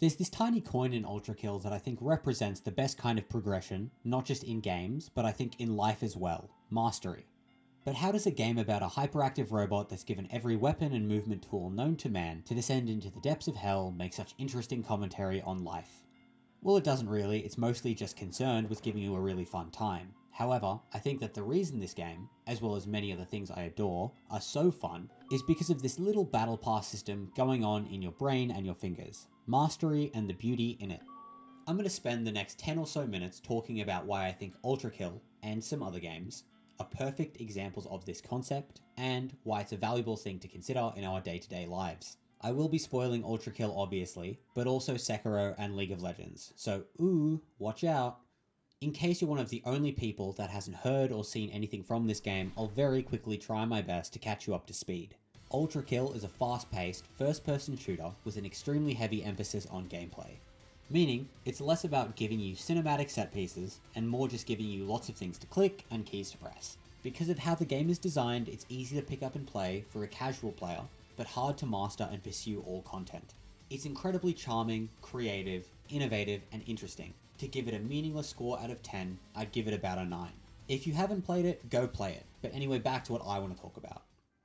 There's this tiny coin in ULTRAKILL that I think represents the best kind of progression, not just in games, but I think in life as well: mastery. But how does a game about a hyperactive robot that's given every weapon and movement tool known to man to descend into the depths of hell make such interesting commentary on life? Well, it doesn't really, it's mostly just concerned with giving you a really fun time. However, I think that the reason this game, as well as many other things I adore, are so fun is because of this little battle pass system going on in your brain and your fingers. Mastery and the beauty in it. I'm going to spend the next 10 or so minutes talking about why I think ULTRAKILL, and some other games, are perfect examples of this concept, and why it's a valuable thing to consider in our day-to-day lives. I will be spoiling ULTRAKILL obviously, but also Sekiro and League of Legends, so watch out. In case you're one of the only people that hasn't heard or seen anything from this game, I'll very quickly try my best to catch you up to speed. ULTRAKILL is a fast-paced, first-person shooter with an extremely heavy emphasis on gameplay. Meaning, it's less about giving you cinematic set pieces, and more just giving you lots of things to click and keys to press. Because of how the game is designed, it's easy to pick up and play for a casual player, but hard to master and pursue all content. It's incredibly charming, creative, innovative, and interesting. To give it a meaningless score out of 10, I'd give it about a 9. If you haven't played it, go play it. But anyway, back to what I want to talk about.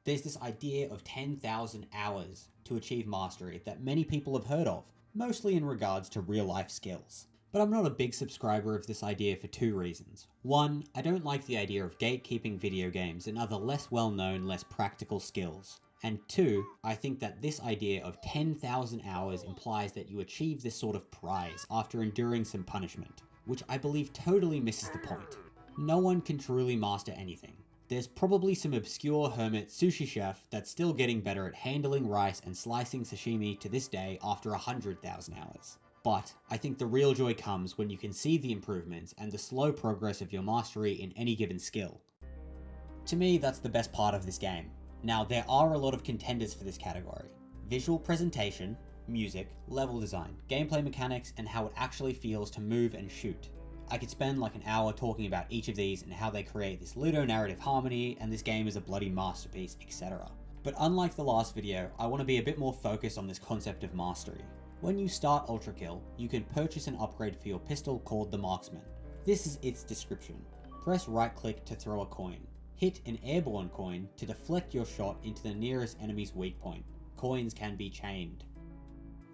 There's this idea of 10,000 hours to achieve mastery that many people have heard of, mostly in regards to real-life skills. But I'm not a big subscriber of this idea for two reasons. One, I don't like the idea of gatekeeping video games and other less well-known, less practical skills. And two, I think that this idea of 10,000 hours implies that you achieve this sort of prize after enduring some punishment, which I believe totally misses the point. No one can truly master anything. There's probably some obscure hermit sushi chef that's still getting better at handling rice and slicing sashimi to this day after 100,000 hours. But I think the real joy comes when you can see the improvements and the slow progress of your mastery in any given skill. To me, that's the best part of this game. Now, there are a lot of contenders for this category: visual presentation, music, level design, gameplay mechanics, and how it actually feels to move and shoot. I could spend like an hour talking about each of these and how they create this ludonarrative harmony, and this game is a bloody masterpiece, etc. But unlike the last video, I want to be a bit more focused on this concept of mastery. When you start ULTRAKILL, you can purchase an upgrade for your pistol called the Marksman. This is its description. Press right click to throw a coin. Hit an airborne coin to deflect your shot into the nearest enemy's weak point. Coins can be chained.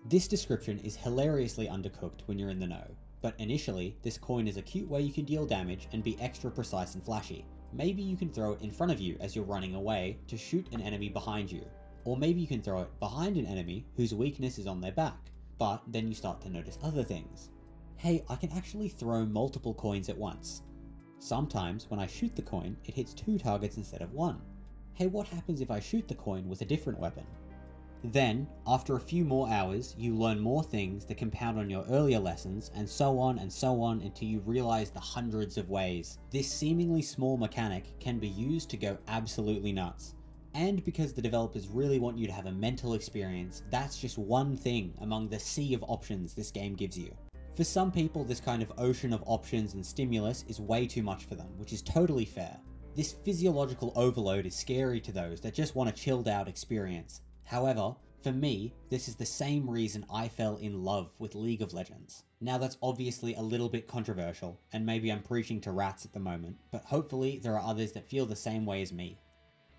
This description is hilariously undercooked when you're in the know. But initially, this coin is a cute way you can deal damage and be extra precise and flashy. Maybe you can throw it in front of you as you're running away to shoot an enemy behind you. Or maybe you can throw it behind an enemy whose weakness is on their back. But then you start to notice other things. Hey, I can actually throw multiple coins at once. Sometimes when I shoot the coin, it hits 2 targets instead of 1. Hey, what happens if I shoot the coin with a different weapon? Then, after a few more hours, you learn more things that compound on your earlier lessons, and so on until you realize the hundreds of ways this seemingly small mechanic can be used to go absolutely nuts. And because the developers really want you to have a mental experience, that's just one thing among the sea of options this game gives you. For some people, this kind of ocean of options and stimulus is way too much for them, which is totally fair. This physiological overload is scary to those that just want a chilled out experience. However, for me, this is the same reason I fell in love with League of Legends. Now that's obviously a little bit controversial, and maybe I'm preaching to rats at the moment, but hopefully there are others that feel the same way as me.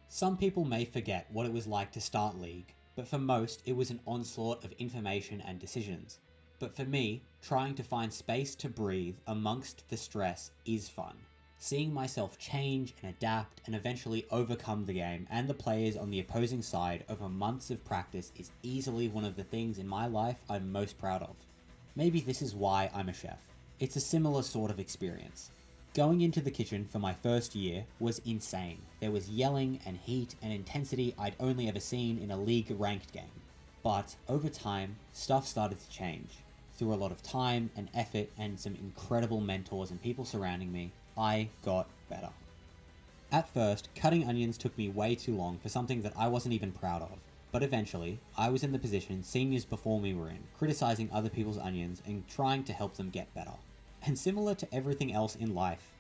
Some people may forget what it was like to start League, but for most it was an onslaught of information and decisions. But for me, trying to find space to breathe amongst the stress is fun. Seeing myself change and adapt and eventually overcome the game and the players on the opposing side over months of practice is easily one of the things in my life I'm most proud of. Maybe this is why I'm a chef. It's a similar sort of experience. Going into the kitchen for my first year was insane. There was yelling and heat and intensity I'd only ever seen in a League ranked game. But over time, stuff started to change. Through a lot of time and effort and some incredible mentors and people surrounding me, I got better. At first, cutting onions took me way too long for something that I wasn't even proud of, but eventually, I was in the position seniors before me were in, criticizing other people's onions and trying to help them get better. And similar to everything else in life,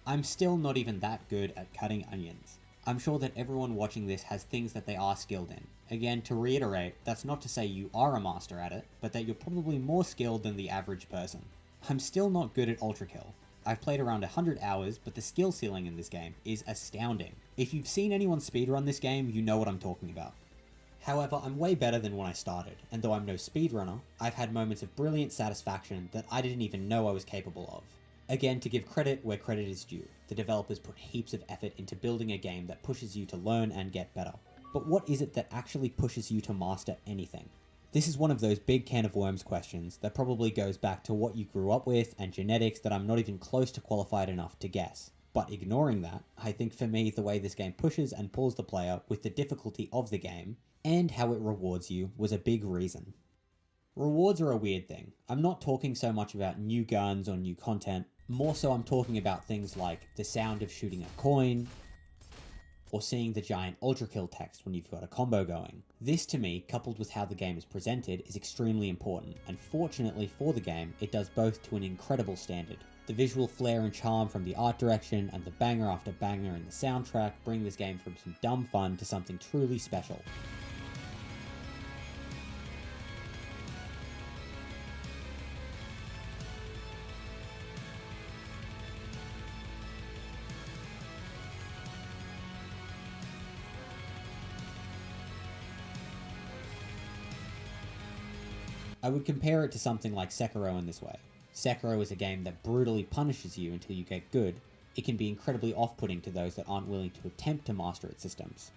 I'm still not even that good at cutting onions. I'm sure that everyone watching this has things that they are skilled in. Again, to reiterate, that's not to say you are a master at it, but that you're probably more skilled than the average person. I'm still not good at ULTRAKILL. I've played around 100 hours, but the skill ceiling in this game is astounding. If you've seen anyone speedrun this game, you know what I'm talking about. However, I'm way better than when I started, and though I'm no speedrunner, I've had moments of brilliant satisfaction that I didn't even know I was capable of. Again, to give credit where credit is due, the developers put heaps of effort into building a game that pushes you to learn and get better. But what is it that actually pushes you to master anything? This is one of those big can of worms questions that probably goes back to what you grew up with and genetics that I'm not even close to qualified enough to guess. But ignoring that, I think for me the way this game pushes and pulls the player with the difficulty of the game, and how it rewards you, was a big reason. Rewards are a weird thing. I'm not talking so much about new guns or new content, more so I'm talking about things like the sound of shooting a coin, or seeing the giant ULTRAKILL text when you've got a combo going. This to me, coupled with how the game is presented, is extremely important, and fortunately for the game, it does both to an incredible standard. The visual flair and charm from the art direction and the banger after banger in the soundtrack bring this game from some dumb fun to something truly special. I would compare it to something like Sekiro in this way. Sekiro is a game that brutally punishes you until you get good. It can be incredibly off-putting to those that aren't willing to attempt to master its systems.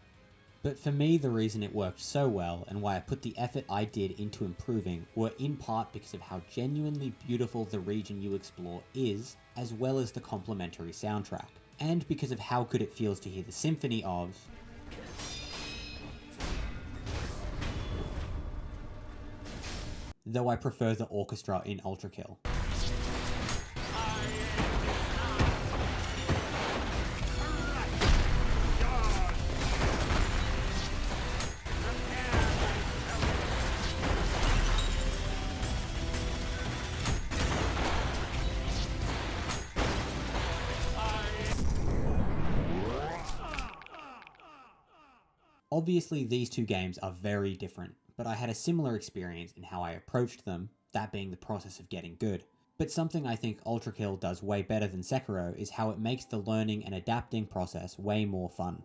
But for me, the reason it worked so well and why I put the effort I did into improving were in part because of how genuinely beautiful the region you explore is, as well as the complementary soundtrack. And because of how good it feels to hear the symphony of though I prefer the orchestra in ULTRAKILL. Obviously, these two games are very different, but I had a similar experience in how I approached them, that being the process of getting good. But something I think ULTRAKILL does way better than Sekiro is how it makes the learning and adapting process way more fun.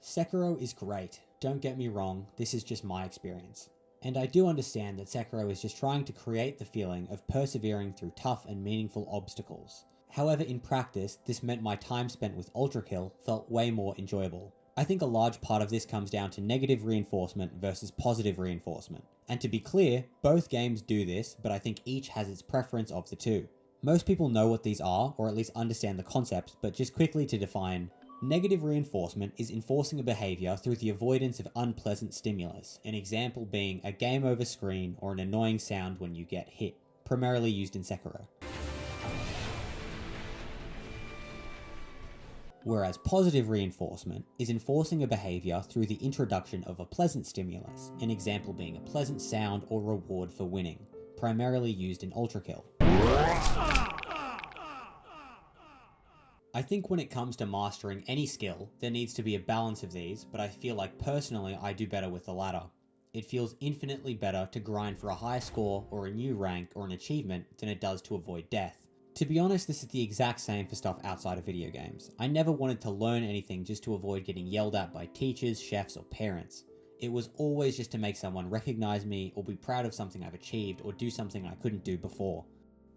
Sekiro is great, don't get me wrong, this is just my experience. And I do understand that Sekiro is just trying to create the feeling of persevering through tough and meaningful obstacles. However, in practice, this meant my time spent with ULTRAKILL felt way more enjoyable. I think a large part of this comes down to negative reinforcement versus positive reinforcement. And to be clear, both games do this, but I think each has its preference of the two. Most people know what these are, or at least understand the concepts, but just quickly to define, negative reinforcement is enforcing a behavior through the avoidance of unpleasant stimulus, an example being a game over screen or an annoying sound when you get hit, primarily used in Sekiro. Whereas positive reinforcement is enforcing a behavior through the introduction of a pleasant stimulus, an example being a pleasant sound or reward for winning, primarily used in ULTRAKILL. I think when it comes to mastering any skill, there needs to be a balance of these, but I feel like personally I do better with the latter. It feels infinitely better to grind for a high score or a new rank or an achievement than it does to avoid death. To be honest, this is the exact same for stuff outside of video games. I never wanted to learn anything just to avoid getting yelled at by teachers, chefs, or parents. It was always just to make someone recognize me or be proud of something I've achieved or do something I couldn't do before.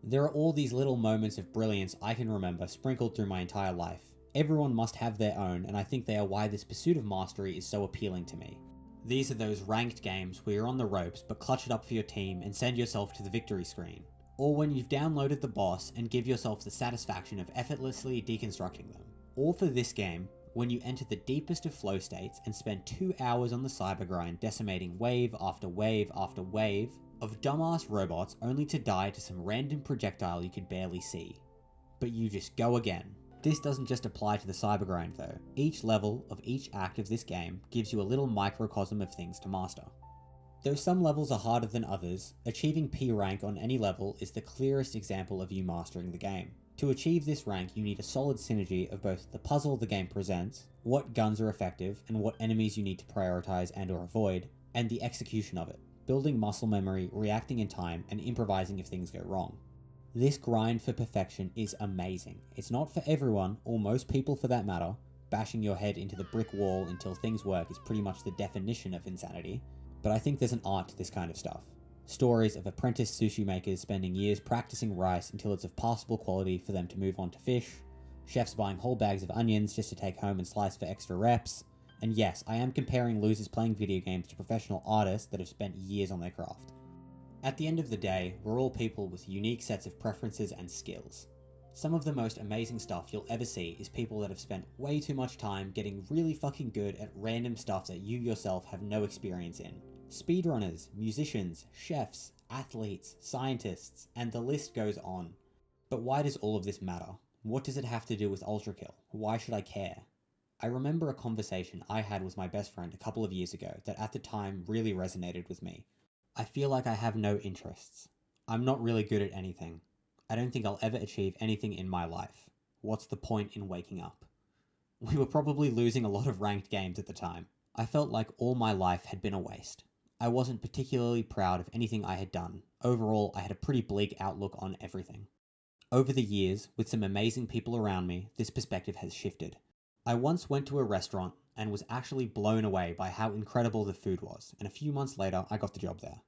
There are all these little moments of brilliance I can remember sprinkled through my entire life. Everyone must have their own, and I think they are why this pursuit of mastery is so appealing to me. These are those ranked games where you're on the ropes but clutch it up for your team and send yourself to the victory screen. Or when you've downloaded the boss and give yourself the satisfaction of effortlessly deconstructing them. Or for this game, when you enter the deepest of flow states and spend 2 hours on the cyber grind decimating wave after wave after wave of dumbass robots only to die to some random projectile you could barely see. But you just go again. This doesn't just apply to the cyber grind though. Each level of each act of this game gives you a little microcosm of things to master. Though some levels are harder than others, achieving P rank on any level is the clearest example of you mastering the game. To achieve this rank, you need a solid synergy of both the puzzle the game presents, what guns are effective, and what enemies you need to prioritize and or avoid, and the execution of it, building muscle memory, reacting in time, and improvising if things go wrong. This grind for perfection is amazing. It's not for everyone, or most people for that matter. Bashing your head into the brick wall until things work is pretty much the definition of insanity, but I think there's an art to this kind of stuff. Stories of apprentice sushi makers spending years practicing rice until it's of passable quality for them to move on to fish, chefs buying whole bags of onions just to take home and slice for extra reps, and yes, I am comparing losers playing video games to professional artists that have spent years on their craft. At the end of the day, we're all people with unique sets of preferences and skills. Some of the most amazing stuff you'll ever see is people that have spent way too much time getting really fucking good at random stuff that you yourself have no experience in. Speedrunners, musicians, chefs, athletes, scientists, and the list goes on. But why does all of this matter? What does it have to do with ULTRAKILL? Why should I care? I remember a conversation I had with my best friend a couple of years ago that at the time really resonated with me. I feel like I have no interests. I'm not really good at anything. I don't think I'll ever achieve anything in my life. What's the point in waking up? We were probably losing a lot of ranked games at the time. I felt like all my life had been a waste. I wasn't particularly proud of anything I had done. Overall, I had a pretty bleak outlook on everything. Over the years, with some amazing people around me, this perspective has shifted. I once went to a restaurant and was actually blown away by how incredible the food was, and a few months later, I got the job there.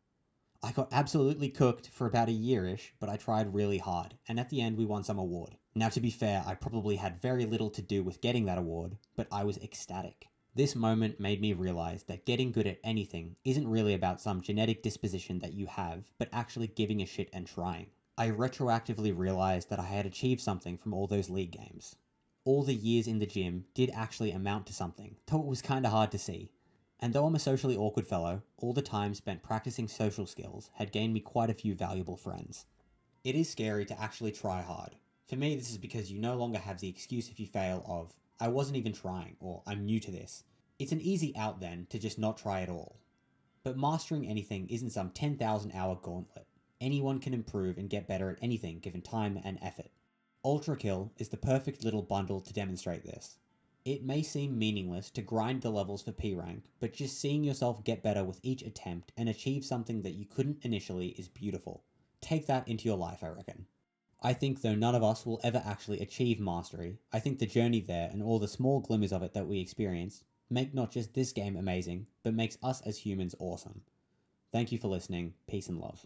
I got absolutely cooked for about a year-ish, but I tried really hard, and at the end we won some award. Now to be fair, I probably had very little to do with getting that award, but I was ecstatic. This moment made me realize that getting good at anything isn't really about some genetic disposition that you have, but actually giving a shit and trying. I retroactively realized that I had achieved something from all those league games. All the years in the gym did actually amount to something, though it was kinda hard to see. And though I'm a socially awkward fellow, all the time spent practicing social skills had gained me quite a few valuable friends. It is scary to actually try hard. For me, this is because you no longer have the excuse if you fail of, I wasn't even trying, or I'm new to this. It's an easy out then to just not try at all. But mastering anything isn't some 10,000 hour gauntlet. Anyone can improve and get better at anything given time and effort. ULTRAKILL is the perfect little bundle to demonstrate this. It may seem meaningless to grind the levels for P rank, but just seeing yourself get better with each attempt and achieve something that you couldn't initially is beautiful. Take that into your life, I reckon. I think though none of us will ever actually achieve mastery, I think the journey there and all the small glimmers of it that we experience make not just this game amazing, but makes us as humans awesome. Thank you for listening. Peace and love.